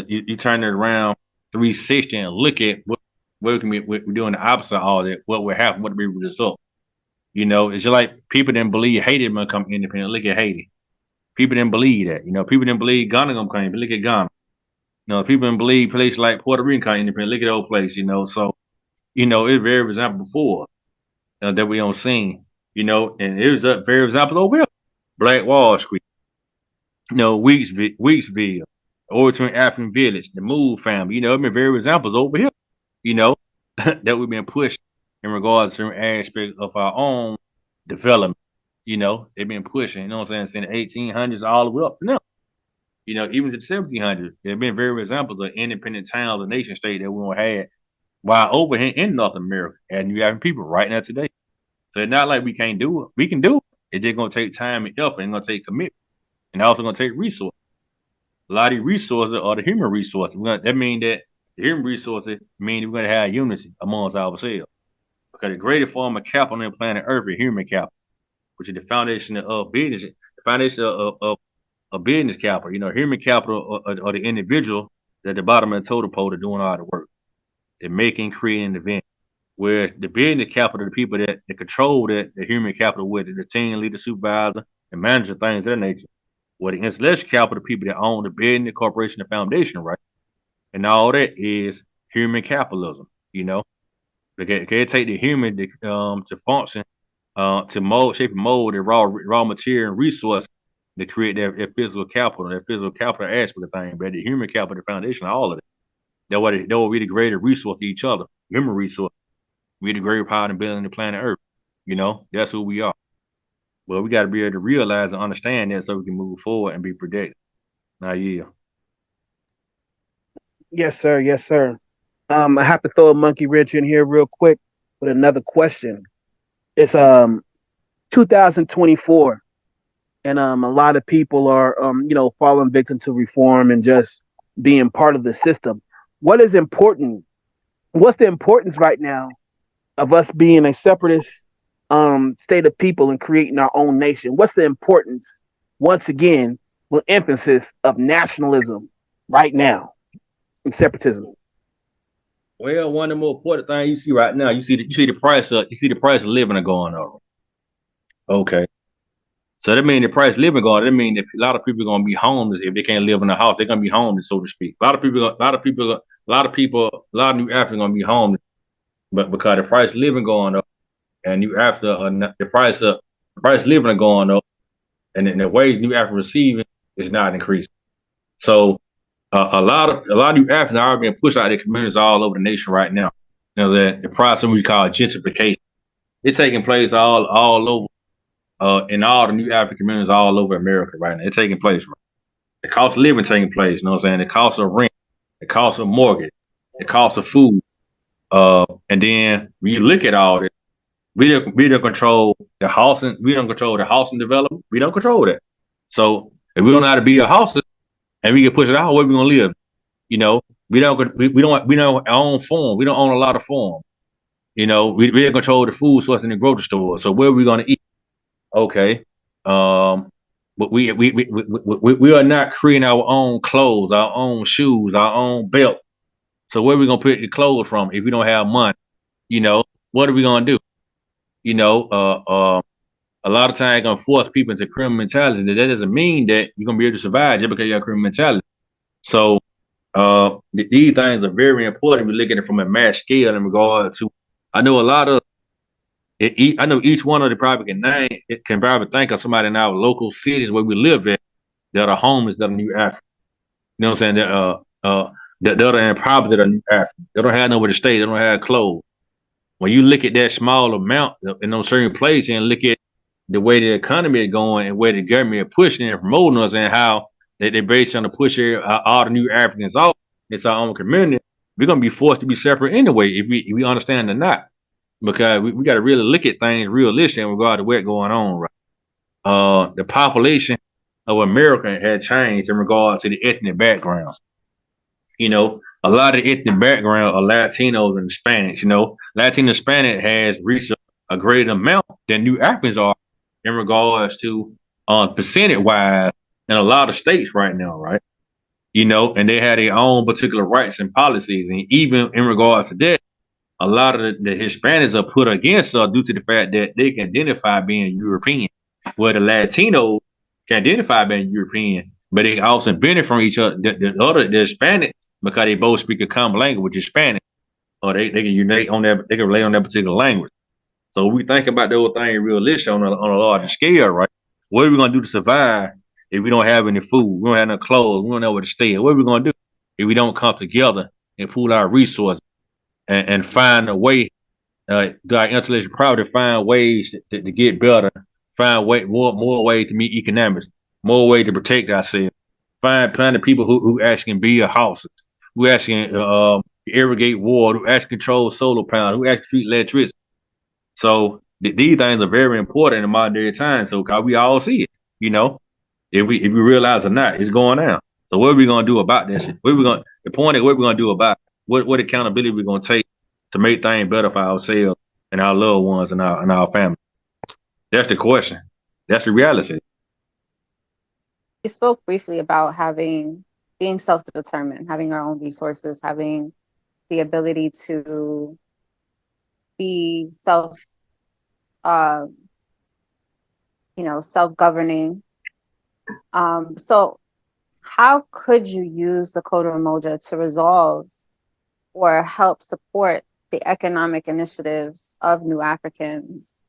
you turn it around 360 and look at what can we're doing the opposite of all that. What will happen? What will be the result? You know, it's just like people didn't believe Haiti gonna come independent. Look at Haiti. People didn't believe that. You know, people didn't believe Ghana gonna come independent. Look at Ghana. You know, people didn't believe places like Puerto Rico come independent. Look at those places. You know, so you know it's very example before that we don't seen. You know, and it was a very example over here. Black Wall Street. You know, Weeksville, Overton African Village, the Move family. You know, there been very examples over here. You know, that we've been pushed in regards to certain aspects of our own development. You know, they've been pushing, you know what I'm saying, since the 1800s all the way up to now. You know, even to the 1700s, there have been various examples of independent towns and nation state that we don't had while over here in North America, and you having people right now today. So it's not like we can't do it. We can do it. It's just going to take time and effort. It's going to take commitment. And also going to take resources. A lot of these resources are the human resources. That means that the human resources mean we're going to have unity amongst ourselves. Because the greatest form of capital on the planet Earth is human capital, which is the foundation of business, the foundation of business capital. You know, human capital or the individual at the bottom of the totem pole are doing all the work. They're making, creating, the event. Where the business capital, the people that control that the human capital with the team leader, supervisor, and manager, things of that nature. Where the intellectual capital, the people that own the business, the corporation, the foundation, right? And all that is human capitalism, you know. They can take the human to function, to mold, shape and mold the raw material and resource to create their physical capital, their physical capital aspect of things, but the human capital, the foundation of all of it. That will be the greater resource to each other, human resource. We're the greater power and building the planet Earth. That's who we are. Well, we got to be able to realize and understand that so we can move forward and be protected. Now, yeah. Yes, sir. Yes, sir. I have to throw a monkey wrench in here real quick with another question. It's 2024, and a lot of people are falling victim to reform and just being part of the system. What is important? What's the importance right now of us being a separatist state of people and creating our own nation? What's the importance, once again, with emphasis of nationalism right now and separatism? Well, one of the more important things you see right now, you see the price of living are going up. Okay. So that means the price of living going. That means that a lot of people are gonna be homeless if they can't live in a house. They're gonna be homeless, so to speak. A lot of new Africans gonna be homeless, but because the price of living going up, and new Africa, the price of living are going up, and then the wage new Africa receiving is not increasing. So a lot of new Africans are being pushed out of their communities all over the nation right now. That the process we call gentrification. It's taking place all over in all the new African communities all over America right now. It's taking place. Right? The cost of living taking place. You know what I'm saying? The cost of rent, the cost of mortgage, the cost of food. And then when you look at all this, we don't control the housing. We don't control the housing development. We don't control that. So if we don't know how to build a house and we can push it out, where we gonna live? We don't own farm. We don't own a lot of farm. We don't control the food source in the grocery store. So where are we gonna eat? Okay. But we are not creating our own clothes, our own shoes, our own belt. So where are we gonna put the clothes from if we don't have money? What are we gonna do? You know, a lot of times gonna force people into criminal mentality. That doesn't mean that you're gonna be able to survive just because you have criminal mentality. So these things are very important. We look at it from a mass scale in regard to. I know a lot of. I know each one of the probably can name. It can probably think of somebody in our local cities where we live at that are homeless that are new African. You know what I'm saying? That are in poverty that are new African. They don't have nowhere to stay. They don't have clothes. When you look at that small amount in those certain places and look at the way the economy is going and where the government is pushing and promoting us and how they're based on the push all the new Africans off, it's our own community. We're gonna be forced to be separate anyway if we understand or not, because we got to really look at things realistic in regard to what's going on. Right, the population of America had changed in regard to the ethnic background. A lot of the ethnic background are Latinos and Hispanics. Latino and Hispanic has reached a greater amount than new Africans are in regards to percentage wise in a lot of states right now, right? And they have their own particular rights and policies. And even in regards to that, a lot of the Hispanics are put against us due to the fact that they can identify being European, where the Latinos can identify being European, but they also benefit from each other. The Hispanic, because they both speak a common language, which is Spanish, or they can unite on that, they can relate on that particular language. So we think about the whole thing realistic on a larger scale, right? What are we gonna do to survive if we don't have any food, we don't have no clothes, we don't know where to stay? What are we gonna do if we don't come together and pool our resources and find a way, through our intellectual property, find ways to get better, find more ways to meet economics, more ways to protect ourselves, find the people who actually can build houses, who actually irrigate water, who actually control solar panels, who actually treat electricity. So these things are very important in modern day time. So cause we all see it, if we realize or not, it's going down. So what are we gonna do about this? The point is what we're gonna do about it? What accountability we're gonna take to make things better for ourselves and our loved ones and our family. That's the question. That's the reality. You spoke briefly about being self-determined, having our own resources, having the ability to be self-governing. So how could you use the Code of Umoja to resolve or help support the economic initiatives of new Africans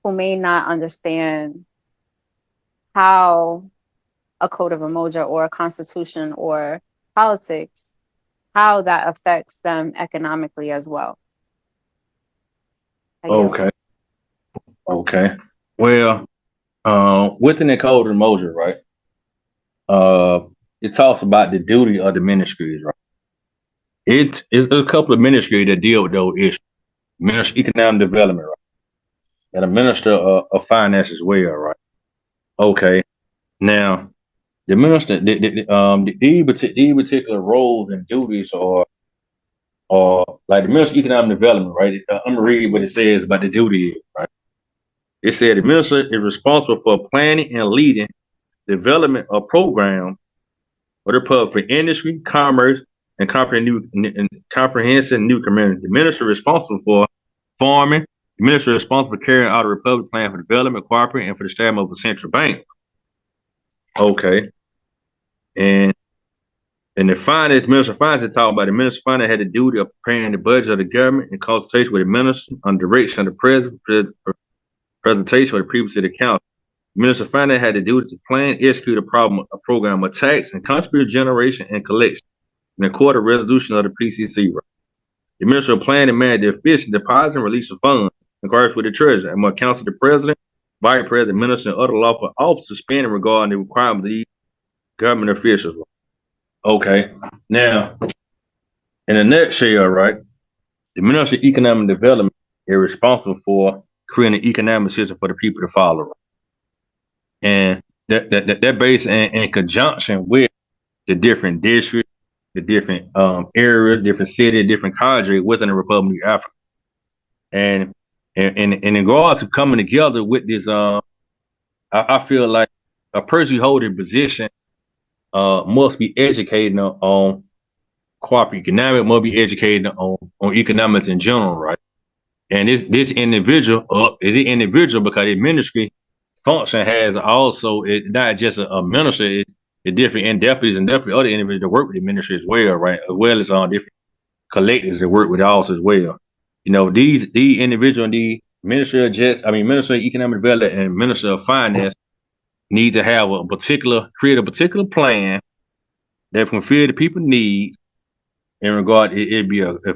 who may not understand how a code of Umoja or a constitution or politics, how that affects them economically as well. Okay. Okay. Well, within the code of Umoja, right? It talks about the duty of the ministries, right? It's a couple of ministries that deal with those issues. Minister of Economic Development, right? And a minister of finance as well, right? Okay. Now, the minister, these particular roles and duties are like the minister of Economic Development, right? I'm gonna read what it says about the duty, right? It said the minister is responsible for planning and leading development of programs for the public for industry, commerce, and comprehensive new community. The minister is responsible for farming. The minister is responsible for carrying out a republic plan for development, cooperating, and for the establishment of a central bank. Okay. And the finance, minister of finance, talking about the minister of finance had the duty of preparing the budget of the government in consultation with the minister on direction of the presentation of the previous to the council. The minister of finance had the duty to plan, execute a program of tax and contribution generation and collection in accord with resolution of the PCC. The minister of planning and manage the efficient deposit and release of funds in accordance with the treasury and must counsel the president, vice president, minister, and other lawful officers spending regarding the requirements of these government officials. Okay. Now, in a nutshell, right, the Minister of Economic Development is responsible for creating an economic system for the people to follow. Right? And that based in conjunction with the different districts, the different areas, different cities, different cadres within the Republic of Africa. And in regard to coming together with this, I feel like a person who holds a position must be educated on cooperative economics, must be educated on economics in general, right? And this individual is the individual because the ministry function has also, it's not just a minister, it's different deputies and definitely other individuals that work with the ministry as well, right? As well as different collectives that work with also as well. You know, these individuals, the minister of economic development and minister of finance need to have create a particular plan that fulfill the people's needs in regard, if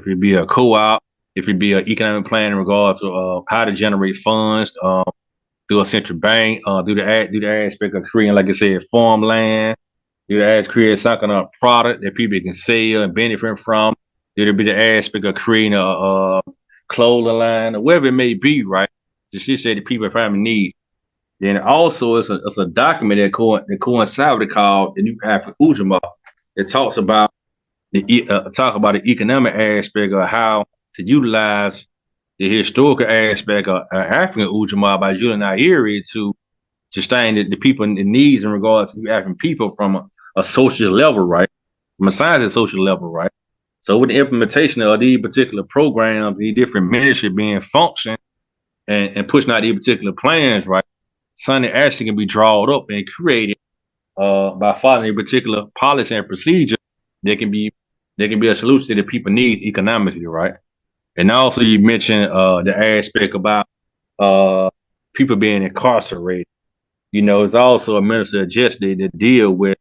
it be a co-op, if it be an economic plan in regard to how to generate funds, through a central bank, do the aspect of creating, like I said, farmland, do the create some kind of product that people can sell and benefit from. There'll be the aspect of creating a clothing line or whatever it may be, right? Just say the people family needs. Then also it's a document that coincides with called the New Africa Umoja. It talks about the economic aspect of how to utilize the historical aspect of African Umoja by using our area to sustain the people in the needs in regards to African people from a social level, right? From a scientific social level, right? So with the implementation of these particular programs, these different ministries being functioned and pushing out these particular plans, right? Something actually can be drawn up and created by following a particular policy and procedure that can be a solution to the people needs economically, right? And also you mentioned the aspect about people being incarcerated. You know, it's also a minister of justice to deal with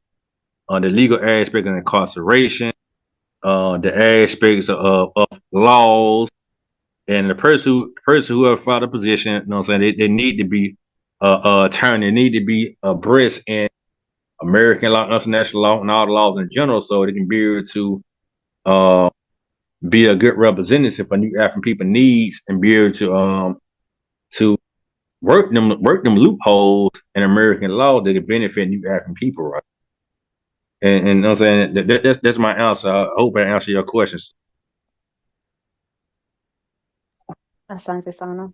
the legal aspect of incarceration, the aspects of laws, and the person who have filed a position, you know what I'm saying, they need to be attorney, they need to be abreast in American law, international law, and all the laws in general, so they can be able to be a good representative for New African people needs and be able to work them loopholes in American law that can benefit New African people, right? And you know what I'm saying, that's my answer. I hope I answer your questions. Asante sana.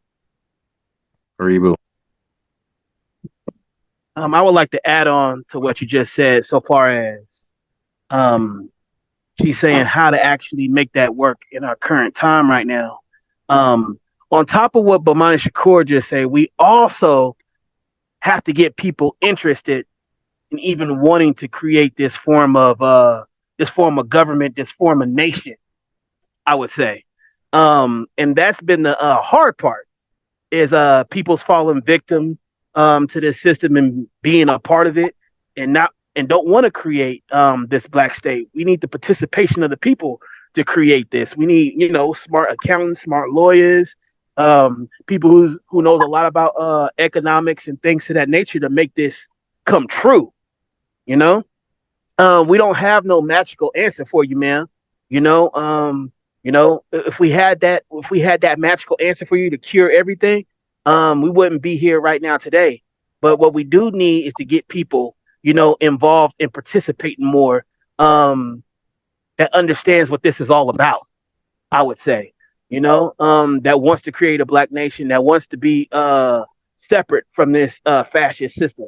Reboot. I would like to add on to what you just said so far as she's saying how to actually make that work in our current time right now. On top of what Bomani Shakur just said, we also have to get people interested in even wanting to create this form of government, this form of nation, I would say. And that's been the hard part is people's falling victim to this system and being a part of it and not and don't want to create this black state. We need the participation of the people to create this. We need, smart accountants, smart lawyers, people who knows a lot about economics and things of that nature to make this come true. You know, we don't have no magical answer for you, man. You know, if we had that magical answer for you to cure everything, we wouldn't be here right now today. But what we do need is to get people, involved and participating more, that understands what this is all about. I would say, that wants to create a black nation, that wants to be separate from this fascist system.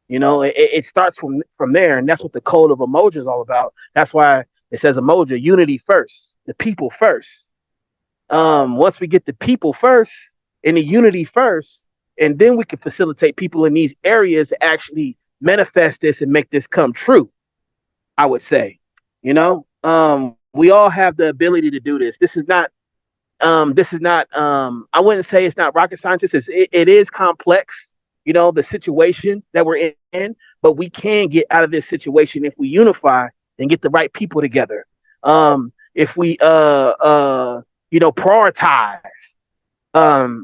It starts from there, and that's what the code of Umoja is all about. That's why it says Umoja, unity first, the people first. Once we get the people first and the unity first, and then we can facilitate people in these areas to actually manifest this and make this come true. I would say, we all have the ability to do this. I wouldn't say it's not rocket scientists. It is complex, the situation that we're in, but we can get out of this situation if we unify and get the right people together. If we prioritize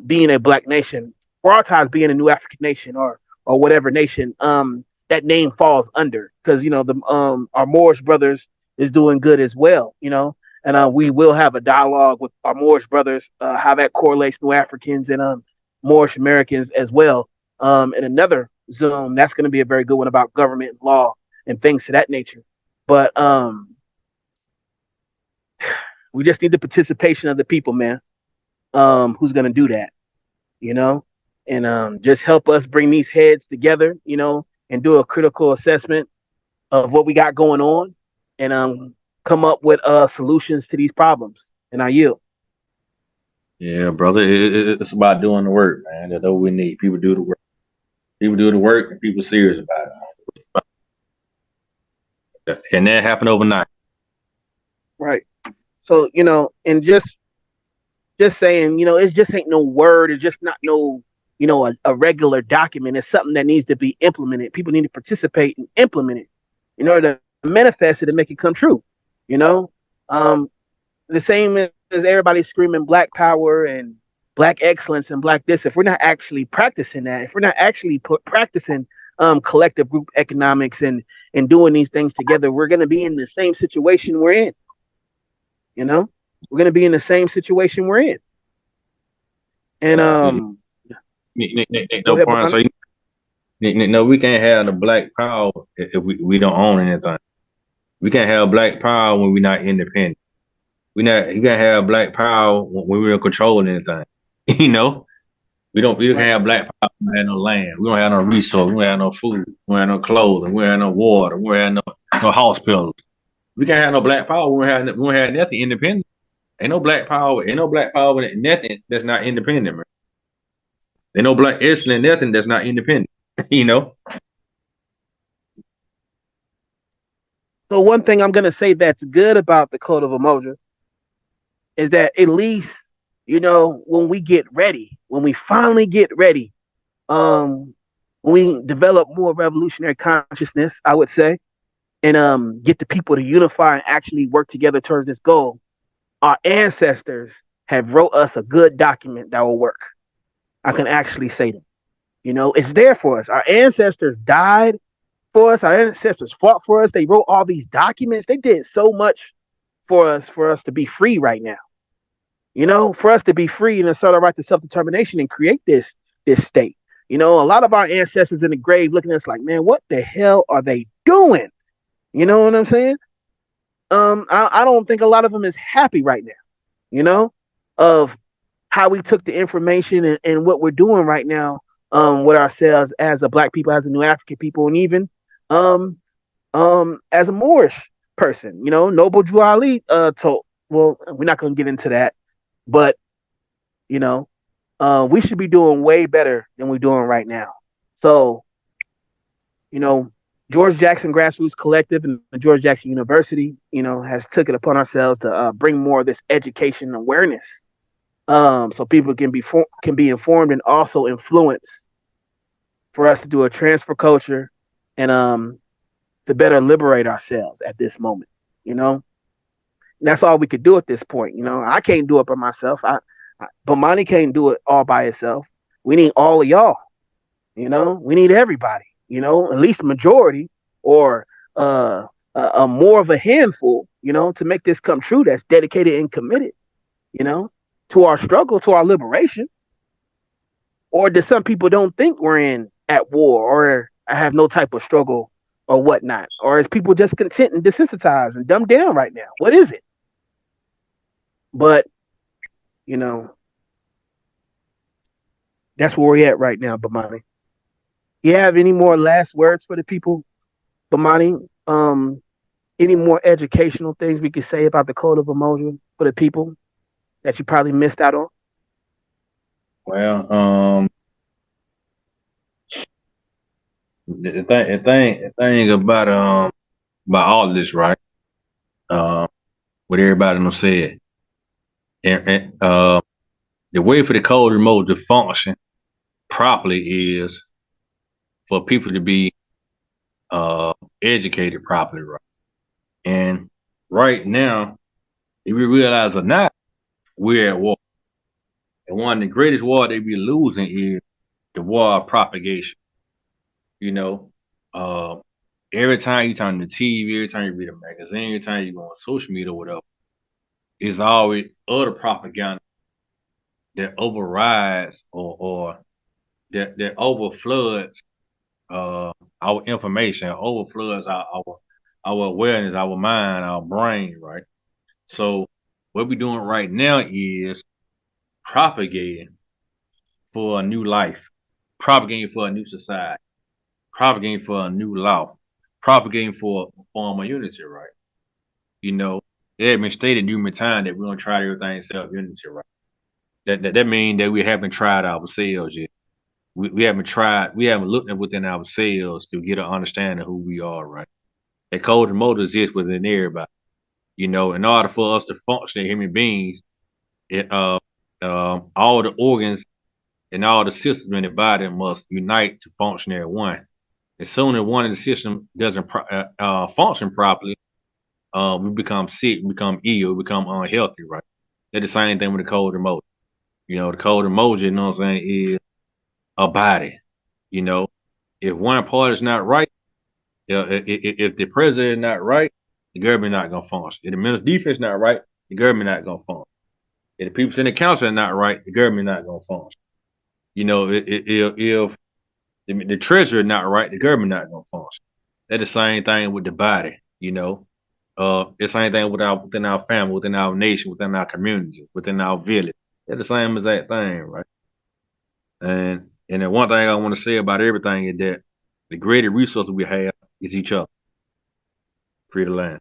being a black nation, prioritize being a new African nation or whatever nation that name falls under, because the our Moorish brothers is doing good as well, and we will have a dialogue with our Moorish brothers, how that correlates New Africans and Moorish Americans as well. In another Zoom, that's going to be a very good one about government and law and things to that nature. But we just need the participation of the people, man. Who's going to do that, and just help us bring these heads together, and do a critical assessment of what we got going on, and come up with solutions to these problems. And I yield. Yeah, brother, it's about doing the work, man. That's what we need. People do the work. People do the work, and people serious about it. And that happen overnight. Right. So, and just saying, it just ain't no word. It's just not no, a regular document. It's something that needs to be implemented. People need to participate and implement it in order to manifest it and make it come true. The same as everybody screaming black power and black excellence and black this. If we're not actually practicing that, if we're not actually practicing collective group economics and doing these things together, we're going to be in the same situation we're in. We're going to be in the same situation we're in. And no, we can't have the black power if we don't own anything. We can't have black power when we're not independent. You can't have black power when we're controlling anything. We can have black power. We don't have no land. We don't have no resource. We don't have no food. We don't have no clothing. We don't have no water. We don't have no hospitals. We can't have no black power. We don't have nothing independent. Ain't no black power. Ain't no black power with nothing that's not independent, man. Ain't no black excellence, nothing that's not independent. So one thing I'm gonna say that's good about the Code of Umoja is that at least, when we get ready, when we finally get ready, when we develop more revolutionary consciousness, I would say, and get the people to unify and actually work together towards this goal, our ancestors have wrote us a good document that will work. I can actually say that. It's there for us. Our ancestors died for us. Our ancestors fought for us. They wrote all these documents. They did so much for us to be free right now. For us to be free and assert our right to self-determination and create this state. A lot of our ancestors in the grave looking at us like, man, what the hell are they doing? You know what I'm saying? I don't think a lot of them is happy right now, of how we took the information and what we're doing right now with ourselves as a black people, as a new African people, and even as a Moorish person. Noble Drew Ali told, well, we're not going to get into that, but we should be doing way better than we're doing right now. So, George Jackson Grassroots Collective and the George Jackson University, has took it upon ourselves to bring more of this education and awareness, so people can be informed and also influenced, for us to do a transfer culture and to better liberate ourselves at this moment. You know, and that's all we could do at this point. You know, I can't do it by myself. Bomani can't do it all by itself. We need all of y'all. You know, we need everybody. You know, at least majority or a more of a handful. You know, to make this come true. That's dedicated and committed. You know, to our struggle, to our liberation. Or do some people don't think we're in at war or have no type of struggle or whatnot? Or is people just content and desensitized and dumbed down right now? What is it? But, you know, that's where we're at right now, Bamani. You have any more last words for the people, Bamani? Any more educational things we could say about the Code of Umoja for the people that you probably missed out on? Well, the thing about all of this, right? What everybody done said, and the way for the code remote to function properly is for people to be educated properly, right? And right now, if we realize or not, we're at war. And one of the greatest war they be losing is the war of propagation. You know, uh, every time you turn the TV, every time you read a magazine, every time you go on social media or whatever, it's always other propaganda that overrides or that overfloods our information, overfloods our awareness, our mind, our brain, right? So what we're doing right now is propagating for a new life, propagating for a new society, propagating for a new law, propagating for a form of unity, right? You know, it had been stated numerous times that we're gonna try everything self-unity, right? That means that we haven't tried ourselves yet. We haven't tried, we haven't looked at within ourselves to get an understanding of who we are, right? That code and motor exists within everybody. You know, in order for us to function as human beings, it all the organs and all the systems in the body must unite to function as one. As soon as one of the systems doesn't function properly, we become sick, we become ill, we become unhealthy, right? That's the same thing with the code and motor. You know, the code and motor, you know what I'm saying, is a body. You know, if one part is not right, if the president is not right, the government not gonna function. If the minister defense not right, the government not gonna function. If the people in the council are not right, the government not gonna function. You know, if the treasurer not right, the government not gonna function. That's the same thing with the body. You know, it's the same thing within our family, within our nation, within our community, within our village. It's the same exact thing, right? And the one thing I want to say about everything is that the greatest resource we have is each other. Free the land.